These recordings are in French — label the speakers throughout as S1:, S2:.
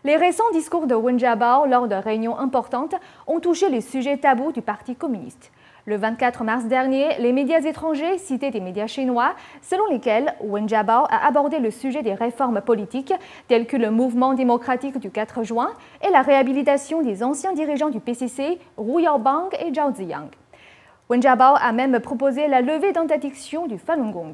S1: Les récents discours de Wen Jiabao lors de réunions importantes ont touché les sujets tabous du Parti communiste. Le 24 mars dernier, les médias étrangers citaient des médias chinois selon lesquels Wen Jiabao a abordé le sujet des réformes politiques telles que le mouvement démocratique du 4 juin et la réhabilitation des anciens dirigeants du PCC, Wu Yaobang et Zhao Ziyang. Wen Jiabao a même proposé la levée d'interdiction du Falun Gong.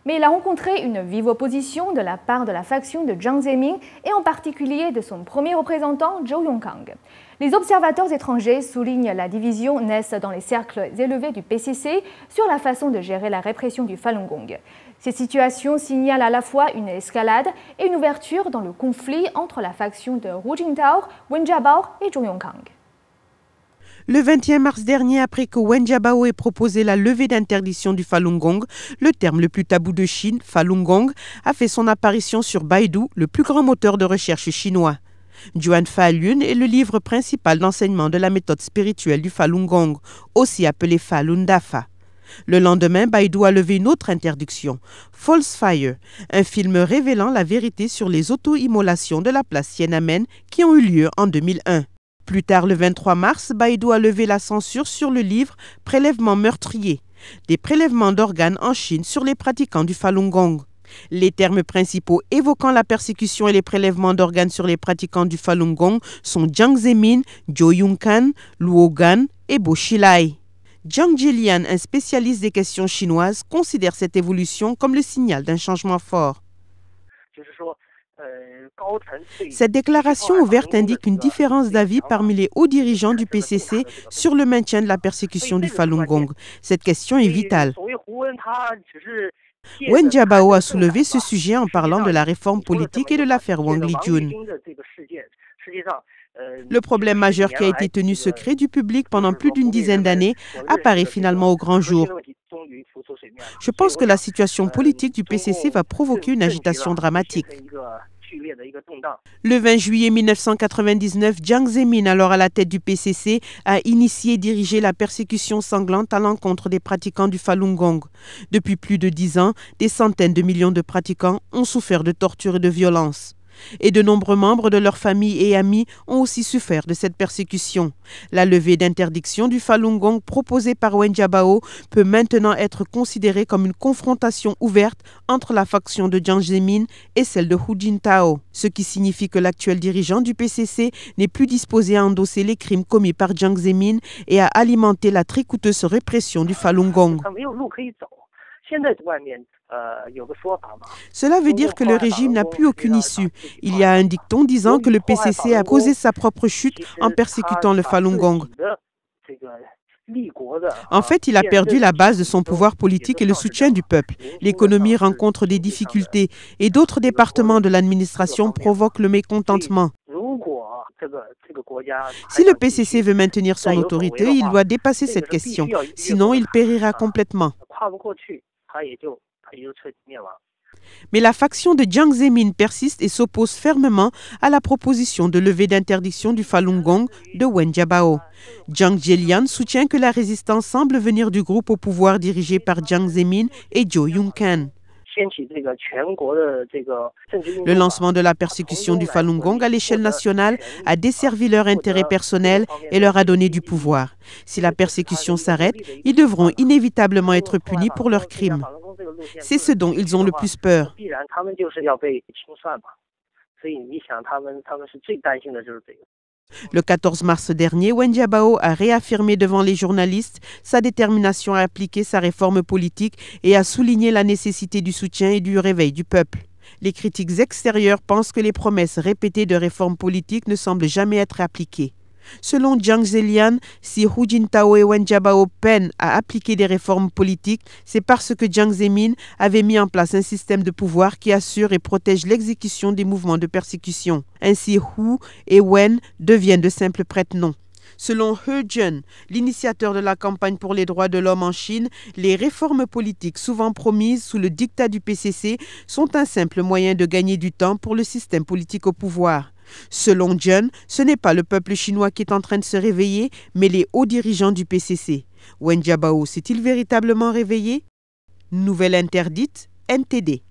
S1: Mais il a rencontré une vive opposition de la part de la faction de Jiang Zemin et en particulier de son premier représentant, Zhou Yongkang. Les observateurs étrangers soulignent la division naisse dans les cercles élevés du PCC sur la façon de gérer la répression du Falun Gong. Ces situations signalent à la fois une escalade et une ouverture dans le conflit entre la faction de Hu Jintao, Wen Jiabao et Zhou Yongkang.
S2: Le 21 mars dernier, après que Wen Jiabao ait proposé la levée d'interdiction du Falun Gong, le terme le plus tabou de Chine, Falun Gong, a fait son apparition sur Baidu, le plus grand moteur de recherche chinois. Juan Falun est le livre principal d'enseignement de la méthode spirituelle du Falun Gong, aussi appelé Falun Dafa. Le lendemain, Baidu a levé une autre interdiction, False Fire, un film révélant la vérité sur les auto-immolations de la place Tiananmen qui ont eu lieu en 2001. Plus tard, le 23 mars, Baidu a levé la censure sur le livre Prélèvements meurtriers, des prélèvements d'organes en Chine sur les pratiquants du Falun Gong. Les termes principaux évoquant la persécution et les prélèvements d'organes sur les pratiquants du Falun Gong sont Jiang Zemin, Zhou Yongkang, Luo Gan et Bo Xilai. Jiang Jilian, un spécialiste des questions chinoises, considère cette évolution comme le signal d'un changement fort. Cette déclaration ouverte indique une différence d'avis parmi les hauts dirigeants du PCC sur le maintien de la persécution du Falun Gong. Cette question est vitale. Wen Jiabao a soulevé ce sujet en parlant de la réforme politique et de l'affaire Wang Lijun. Le problème majeur qui a été tenu secret du public pendant plus d'une dizaine d'années apparaît finalement au grand jour. Je pense que la situation politique du PCC va provoquer une agitation dramatique. Le 20 juillet 1999, Jiang Zemin, alors à la tête du PCC, a initié et dirigé la persécution sanglante à l'encontre des pratiquants du Falun Gong. Depuis plus de 10 ans, des centaines de millions de pratiquants ont souffert de tortures et de violences. Et de nombreux membres de leur famille et amis ont aussi souffert de cette persécution. La levée d'interdiction du Falun Gong proposée par Wen Jiabao peut maintenant être considérée comme une confrontation ouverte entre la faction de Jiang Zemin et celle de Hu Jintao, ce qui signifie que l'actuel dirigeant du PCC n'est plus disposé à endosser les crimes commis par Jiang Zemin et à alimenter la très coûteuse répression du Falun Gong. Cela veut dire que le régime n'a plus aucune issue. Il y a un dicton disant que le PCC a causé sa propre chute en persécutant le Falun Gong. En fait, il a perdu la base de son pouvoir politique et le soutien du peuple. L'économie rencontre des difficultés et d'autres départements de l'administration provoquent le mécontentement. Si le PCC veut maintenir son autorité, il doit dépasser cette question. Sinon, il périra complètement. Mais la faction de Jiang Zemin persiste et s'oppose fermement à la proposition de levée d'interdiction du Falun Gong de Wen Jiabao. Jiang Jilian soutient que la résistance semble venir du groupe au pouvoir dirigé par Jiang Zemin et Zhou Yongkang. Le lancement de la persécution du Falun Gong à l'échelle nationale a desservi leur intérêt personnel et leur a donné du pouvoir. Si la persécution s'arrête, ils devront inévitablement être punis pour leurs crimes. C'est ce dont ils ont le plus peur. Le 14 mars dernier, Wen Jiabao a réaffirmé devant les journalistes sa détermination à appliquer sa réforme politique et a souligné la nécessité du soutien et du réveil du peuple. Les critiques extérieures pensent que les promesses répétées de réformes politiques ne semblent jamais être appliquées. Selon Jiang Jilian, si Hu Jintao et Wen Jiabao peinent à appliquer des réformes politiques, c'est parce que Jiang Zemin avait mis en place un système de pouvoir qui assure et protège l'exécution des mouvements de persécution. Ainsi, Hu et Wen deviennent de simples prête-noms. Selon He Jun, l'initiateur de la campagne pour les droits de l'homme en Chine, les réformes politiques souvent promises sous le diktat du PCC sont un simple moyen de gagner du temps pour le système politique au pouvoir. Selon Jun, ce n'est pas le peuple chinois qui est en train de se réveiller, mais les hauts dirigeants du PCC. Wen Jiabao s'est-il véritablement réveillé? Nouvelle interdite, NTD.